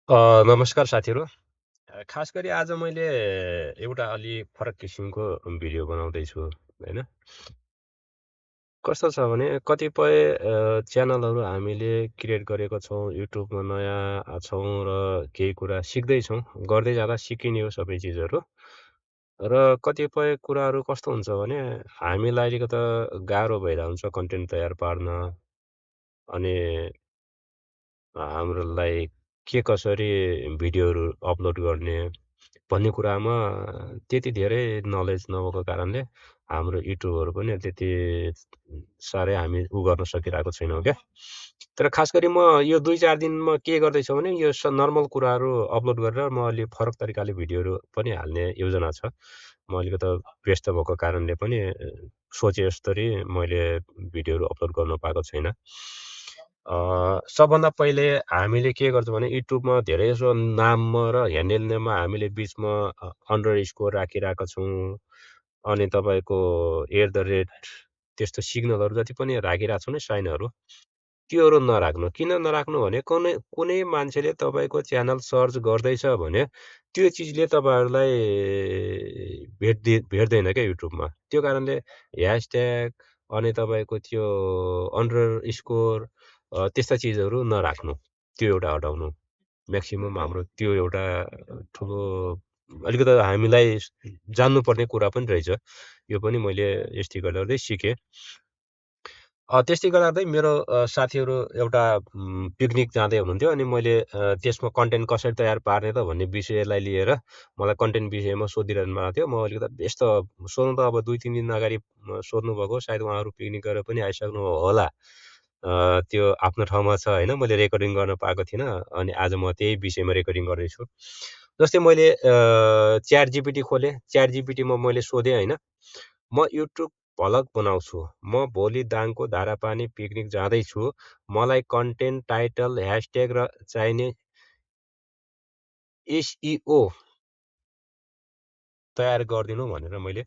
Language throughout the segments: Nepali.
नमस्कार साथीहरू। खास गरी आज मैले एउटा अलि फरक किसिमको भिडियो बनाउँदैछु होइन। कस्तो छ भने कतिपय च्यानलहरू हामीले क्रिएट गरेको छौँ, युट्युबमा नयाँ छौँ र केही कुरा सिक्दैछौँ। गर्दै जाँदा सिकिने हो सबै चिजहरू। र कतिपय कुराहरू कस्तो हुन्छ भने हामीलाई अलिकता गाह्रो भइरहेको हुन्छ कन्टेन्ट तयार पार्न। अनि हाम्रोलाई के कसरी भिडियोहरू अपलोड गर्ने भन्ने कुरामा त्यति धेरै नलेज नभएको कारणले हाम्रो युट्युबहरू पनि त्यति साह्रै हामी गर्न सकिरहेको छैनौँ क्या। तर खास गरी म यो 2-4 दिनमा के गर्दैछु भने यो नर्मल कुराहरू अपलोड गरेर म अलि फरक तरिकाले भिडियोहरू पनि हाल्ने योजना छ। म अलिकता व्यस्त भएको कारणले पनि सोचे जस्तरी मैले भिडियोहरू अपलोड गर्न पाएको छैन। सबभन्दा पहिले हामीले के गर्छौँ भने युट्युबमा धेरैजसो नाममा र ह्यान्डल नेममा हामीले बिचमा अन्डर स्कोर राखिरहेका छौँ। अनि तपाईँको त्यस्तो सिग्नलहरू जति पनि राखिरहेको छौँ नि साइनहरू, त्योहरू नराख्नु। किन नराख्नु भने कुनै कुनै मान्छेले तपाईँको च्यानल सर्च गर्दैछ भने त्यो चिजले तपाईँहरूलाई भेट्दैन क्या युट्युबमा। त्यो कारणले ह्यासट्याग अनि तपाईँको त्यो अन्डर स्कोर त्यस्ता चिजहरू नराख्नु। त्यो एउटा हटाउनु। म्याक्सिमम् हाम्रो त्यो एउटा ठुलो अलिकति हामीलाई जान्नुपर्ने कुरा पनि रहेछ। यो पनि मैले यस्तै गर्दै सिकेँ। त्यस्तै गर्दा मेरो साथीहरू एउटा पिकनिक जाँदै हुनुहुन्थ्यो। अनि मैले त्यसमा कन्टेन्ट कसरी तयार पार्ने त भन्ने विषयलाई लिएर मलाई कन्टेन्ट विषयमा सोधिरहनु भएको थियो। म अलिकति व्यस्त सोध्नु त अब 2-3 दिन अगाडि सोध्नुभएको, सायद उहाँहरू पिकनिक गरेर पनि आइसक्नु होला। त्यो आफ्नो ठाउँमा छ होइन, मैले रेकर्डिङ गर्न पाएको थिइनँ। अनि आज म त्यही विषयमा रेकर्डिङ गर्दैछु। जस्तै मैले च्याट जिपिटी खोलेँ। च्याट जिपिटीमा मैले सोधेँ होइन, म युट्युब भ्लग बनाउँछु। म भोलि दाङको धारापानी पिकनिक जाँदैछु। मलाई कन्टेन्ट, टाइटल, ह्यासट्याग र चाहिने एसइओ तयार गरिदिनु भनेर मैले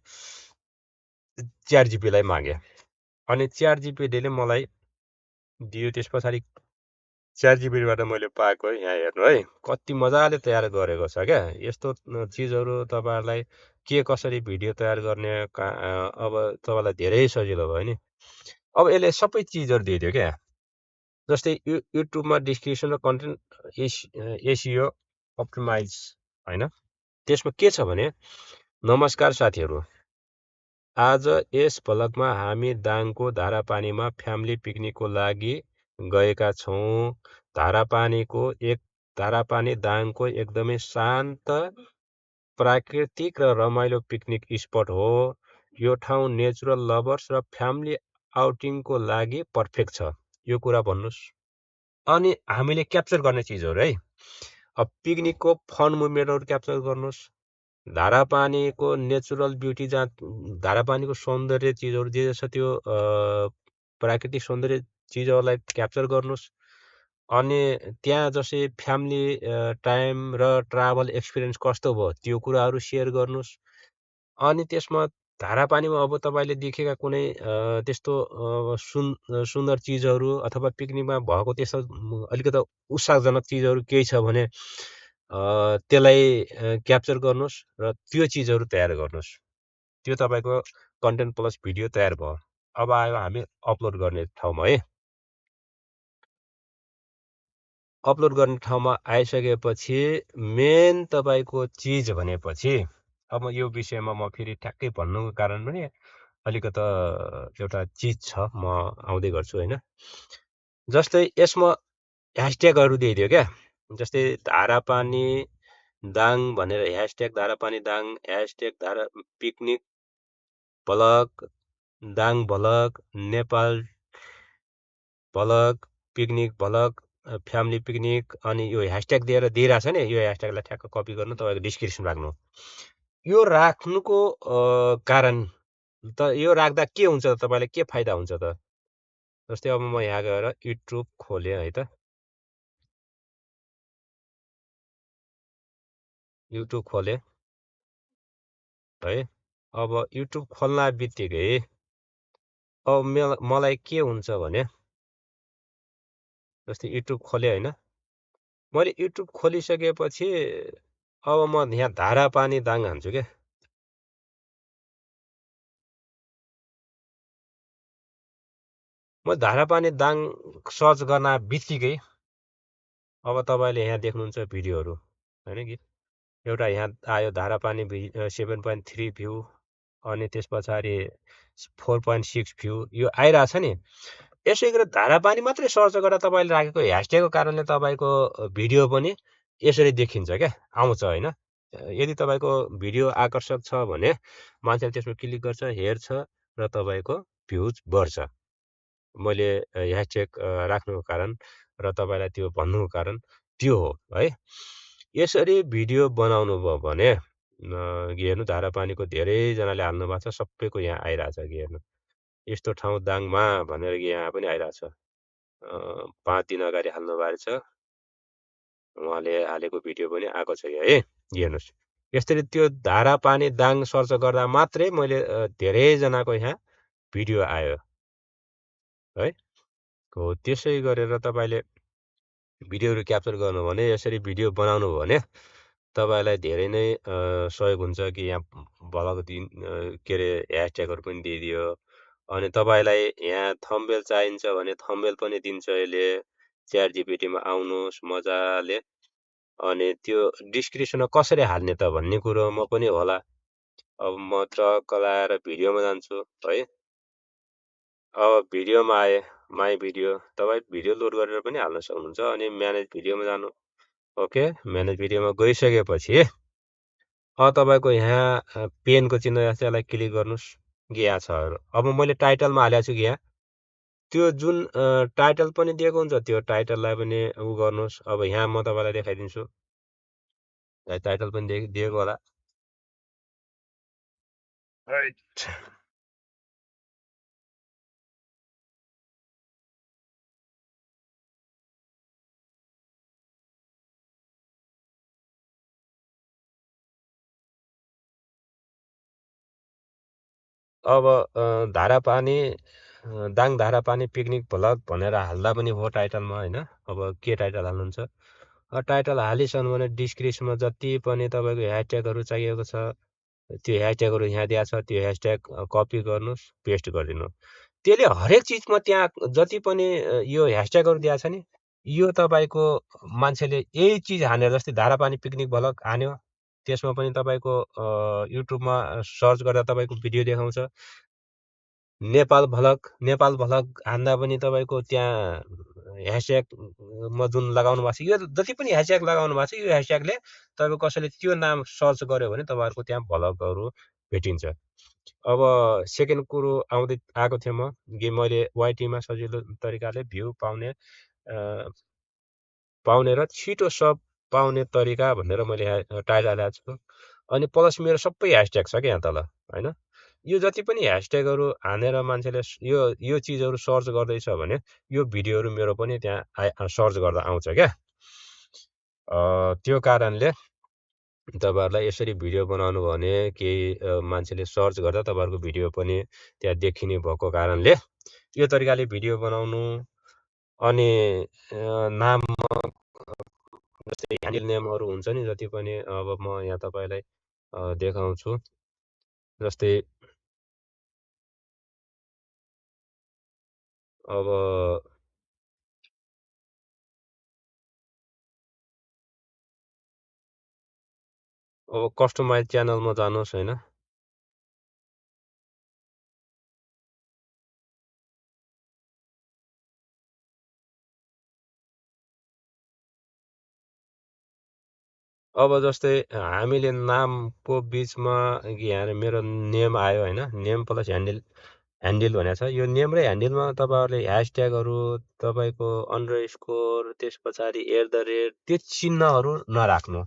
च्याट जिपीटीलाई मागेँ। अनि च्याट जिपिटीले मलाई दियो। त्यस पछाडि च्याट जिपिटीबाट मैले पाएको यहाँ हेर्नु है, कति मजाले तयार गरेको छ क्या। यस्तो चिजहरू तपाईँहरूलाई के कसरी भिडियो तयार गर्ने अब तपाईँलाई धेरै सजिलो भयो नि। अब यसले सबै चिजहरू दिइदियो क्या। जस्तै युट्युबमा डिस्क्रिप्सन र कन्टेन्ट एसियो अप्टिमाइज होइन। त्यसमा के छ भने, नमस्कार साथीहरू, आज यस भ्लगमा हामी दाङको धारापानीमा फ्यामिली पिकनिकको लागि गएका छौँ। धारापानी दाङको एकदमै शान्त, प्राकृतिक र रमाइलो पिकनिक स्पट हो। यो ठाउँ नेचुरल लभर्स र फ्यामिली आउटिङको लागि पर्फेक्ट छ। यो कुरा भन्नुहोस्। अनि हामीले क्याप्चर गर्ने चिजहरू है, अब पिकनिकको फन मुभमेन्टहरू क्याप्चर गर्नुहोस्। धारापानीको नेचुरल ब्युटी, जहाँ धारापानीको सौन्दर्य चिजहरू जे छ त्यो प्राकृतिक सौन्दर्य चिजहरूलाई क्याप्चर गर्नुहोस्। अनि त्यहाँ जस्तै फ्यामिली टाइम र ट्राभल एक्सपिरियन्स कस्तो भयो त्यो कुराहरू सेयर गर्नुहोस्। अनि त्यसमा धारापानीमा अब तपाईँले देखेका कुनै त्यस्तो सुन्दर चिजहरू अथवा पिकनिकमा भएको त्यस्तो अलिकति उत्साहजनक चिजहरू केही छ भने त्यसलाई क्याप्चर गर्नुहोस् र त्यो चिजहरू तयार गर्नुहोस्। त्यो तपाईँको कन्टेन्ट प्लस भिडियो तयार भयो। अब आयो हामी अपलोड गर्ने ठाउँमा है। अपलोड गर्ने ठाउँमा आइसकेपछि मेन तपाईँको चिज भनेपछि, अब यो विषयमा म फेरि ठ्याक्कै भन्नुको कारण पनि अलिकता एउटा चिज छ, म आउँदै गर्छु होइन। जस्तै यसमा ह्यासट्यागहरू दिइदियो क्या। जस्तै धारापानी दाङ भनेर hashtag Dharapani Dang, hashtag picnic vlog, Dang vlog, Nepal vlog, picnic vlog, family picnic. अनि यो ह्यासट्याग दिइरहेछ नि, यो ह्यासट्यागलाई ठ्याक्क कपी गर्नु, तपाईँको डिस्क्रिप्सन राख्नु। यो राख्नुको कारण त यो राख्दा के हुन्छ त, तपाईँलाई के फाइदा हुन्छ त। जस्तै अब म यहाँ गएर युट्युब खोलेँ है त, युट्युब खोलेँ है। अब युट्युब खोल्न बित्तिकै अब मलाई के हुन्छ भने, जस्तै युट्युब खोलेँ होइन, मैले युट्युब खोलिसकेपछि अब म यहाँ धारापानी दाङ हान्छु क्या। म धारापानी दाङ सर्च गर्न बित्तिकै अब तपाईँले यहाँ देख्नुहुन्छ भिडियोहरू होइन कि एउटा यहाँ आयो धारापानी 7.3 भ्यू अनि त्यस पछाडि 4.6 भ्यू यो आइरहेछ नि। यसै गरी धारापानी मात्रै सर्च गरेर तपाईँले राखेको ह्यासट्यागको कारणले तपाईँको भिडियो पनि यसरी देखिन्छ क्या, आउँछ होइन। यदि तपाईँको भिडियो आकर्षक छ भने मान्छेले त्यसमा क्लिक गर्छ, हेर्छ र तपाईँको भ्युज बढ्छ। मैले ह्यासट्याग राख्नुको कारण र तपाईँलाई त्यो भन्नुको कारण त्यो हो है। यसरी भिडियो बनाउनु भयो भने हेर्नु धारापानीको धेरैजनाले हाल्नु भएको छ, सबैको यहाँ आइरहेछ कि हेर्नु यस्तो ठाउँ दाङमा भनेर यहाँ पनि आइरहेछ। 5 दिन अगाडि हाल्नु भएको छ, उहाँले हालेको भिडियो पनि आएको छ है, हेर्नुहोस्। यसरी त्यो धारापानी दाङ सर्च गर्दा मात्रै मैले धेरैजनाको यहाँ भिडियो आयो है। हो त्यसै गरेर तपाईँले भिडियोहरू क्याप्चर गर्नु भने यसरी भिडियो बनाउनु भयो भने तपाईँलाई धेरै नै सहयोग हुन्छ कि यहाँ भ्लग के अरे ह्यासट्यागहरू पनि दिइदियो। अनि तपाईँलाई यहाँ थम्बनेल चाहिन्छ भने थम्बनेल पनि दिन्छ यसले। च्याट जिपिटीमा आउनुहोस् मजाले। अनि त्यो डिस्क्रिप्सनमा कसरी हाल्ने त भन्ने कुरो म पनि होला। अब म टक्क लाएर भिडियोमा जान्छु है। अब भिडियोमा आएँ, माई भिडियो। तपाईँ भिडियो लोड गरेर पनि हाल्न सक्नुहुन्छ। अनि म्यानेज भिडियोमा जानु। ओके, म्यानेज भिडियोमा गइसकेपछि तपाईँको यहाँ पेनको चिन्ह छ, यसलाई क्लिक गर्नुहोस्। यहाँ छ। अब मैले टाइटलमा हालेको छु कि यहाँ त्यो जुन टाइटल पनि दिएको हुन्छ त्यो टाइटललाई पनि उ गर्नुहोस्। अब यहाँ म तपाईँलाई देखाइदिन्छु। टाइटल पनि दिएको होला। राइट। अब धारापानी दाङ धारापानी पिकनिक भ्लग भनेर हाल्दा पनि हो टाइटलमा होइन। अब के टाइटल हाल्नुहुन्छ? टाइटल हालिसक्नु भने डिस्क्रिप्सनमा जति पनि तपाईँको ह्यासट्यागहरू चाहिएको छ त्यो ह्यासट्यागहरू यहाँ दिएको छ। त्यो ह्यासट्याग कपी गर्नुहोस्, पेस्ट गरिदिनु। त्यसले हरेक चिजमा त्यहाँ जति पनि यो ह्यासट्यागहरू दिएको छ नि, यो तपाईँको मान्छेले यही चिज हानेर जस्तै धारापानी पिकनिक भ्लग हान्यो, त्यसमा पनि तपाईँको युट्युबमा सर्च गर्दा तपाईँको भिडियो देखाउँछ। नेपाल भ्लग हान्दा पनि तपाईँको त्यहाँ ह्यासट्यागमा जुन लगाउनु भएको छ, यो जति पनि ह्यासट्याग लगाउनु भएको छ यो ह्यासट्यागले तपाईँको कसैले त्यो नाम सर्च गर्यो भने तपाईँहरूको त्यहाँ भ्लगहरू भेटिन्छ। अब सेकेन्ड कुरो आएको थिएँ म कि मैले वाइटीमा सजिलो तरिकाले भ्यू पाउने र छिटो सब पाउने तरिका भनेर मैले टाइटल हालेको छु। अनि प्लस मेरो सबै ह्यासट्याग छ क्या यहाँ तल होइन। यो जति पनि ह्यासट्यागहरू हानेर मान्छेले यो चिजहरू सर्च गर्दैछ भने यो भिडियोहरू मेरो पनि त्यहाँ सर्च गर्दा आउँछ क्या। त्यो कारणले तपाईँहरूलाई यसरी भिडियो बनाउनु भने केही मान्छेले सर्च गर्दा तपाईँहरूको भिडियो पनि त्यहाँ देखिने भएको कारणले यो तरिकाले भिडियो बनाउनु। अनि नाम जस्तै ह्यान्डल नेमहरू हुन्छ नि जति पनि, अब म यहाँ तपाईँलाई देखाउँछु। जस्तै अब कस्टमाइज च्यानलमा जानुहोस् होइन। अब जस्तै हामीले नामको बिचमा यहाँ मेरो नेम आयो होइन, नेम प्लस ह्यान्डल भनेको छ। यो नेम र ह्यान्डलमा तपाईँहरूले ह्यासट्यागहरू तपाईँको अन्डरस्कोर त्यस पछाडि @ त्यो चिन्हहरू नराख्नु।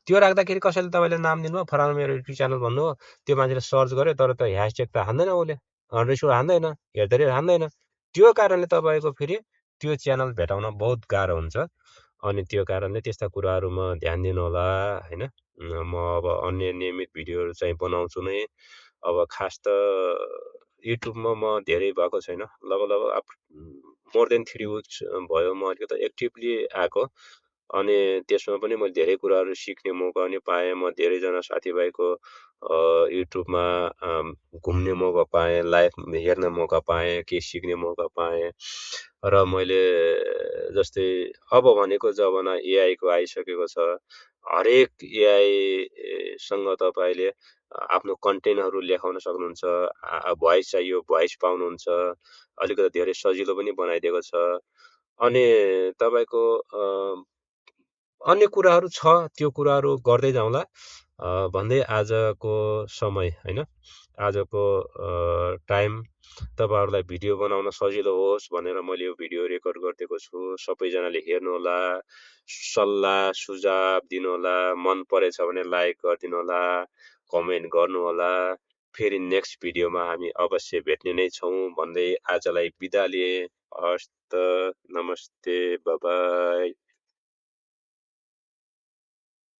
त्यो राख्दाखेरि कसैले तपाईँले नाम दिनुभयो फलाना मेरो युट्युब च्यानल भन्नुभयो, त्यो मान्छेले सर्च गर्यो तर त ह्यासट्याग त हान्दैन, उसले अन्डरस्कोर हान्दैन, @ हान्दैन। त्यो कारणले तपाईँको फेरि त्यो च्यानल भेटाउन बहुत गाह्रो हुन्छ। अनि त्यो कारणले त्यस्ता कुराहरूमा ध्यान दिनु होला होइन। म अब अन्य नियमित भिडियोहरू चाहिँ बनाउँछु नै। अब खास त युट्युबमा म धेरै भएको छैन, लगभग मोर देन 3 विक्स भयो म अलिकति एक्टिभली आएको। अनि त्यसमा पनि मैले धेरै कुराहरू सिक्ने मौका पनि पाएँ। म धेरैजना साथीभाइको युट्युबमा घुम्ने मौका पाएँ, लाइभ हेर्ने मौका पाएँ, केही सिक्ने मौका पाएँ। र मैले जस्तै अब भनेको जमाना एआईको आइसकेको छ। हरेक एआईसँग तपाईँले आफ्नो कन्टेन्टहरू लेखाउन सक्नुहुन्छ। भोइस चाहियो भोइस पाउनुहुन्छ। अलिकति धेरै सजिलो पनि बनाइदिएको छ। अनि तपाईँको अन्य कुराहरू छ, त्यो कुराहरू गर्दै जाउँला भन्दै आजको समय होइन, आजको टाइम तपाईँहरूलाई भिडियो बनाउन सजिलो होस् भनेर मैले यो भिडियो रेकर्ड गरिदिएको छु। सबैजनाले हेर्नुहोला, सल्लाह सुझाव दिनुहोला, मन परेछ भने लाइक गरिदिनुहोला, कमेन्ट गर्नुहोला। फेरि नेक्स्ट भिडियोमा हामी अवश्य भेट्ने नै छौँ भन्दै आजलाई बिदा लिएँ। हस्त, नमस्ते, बाई।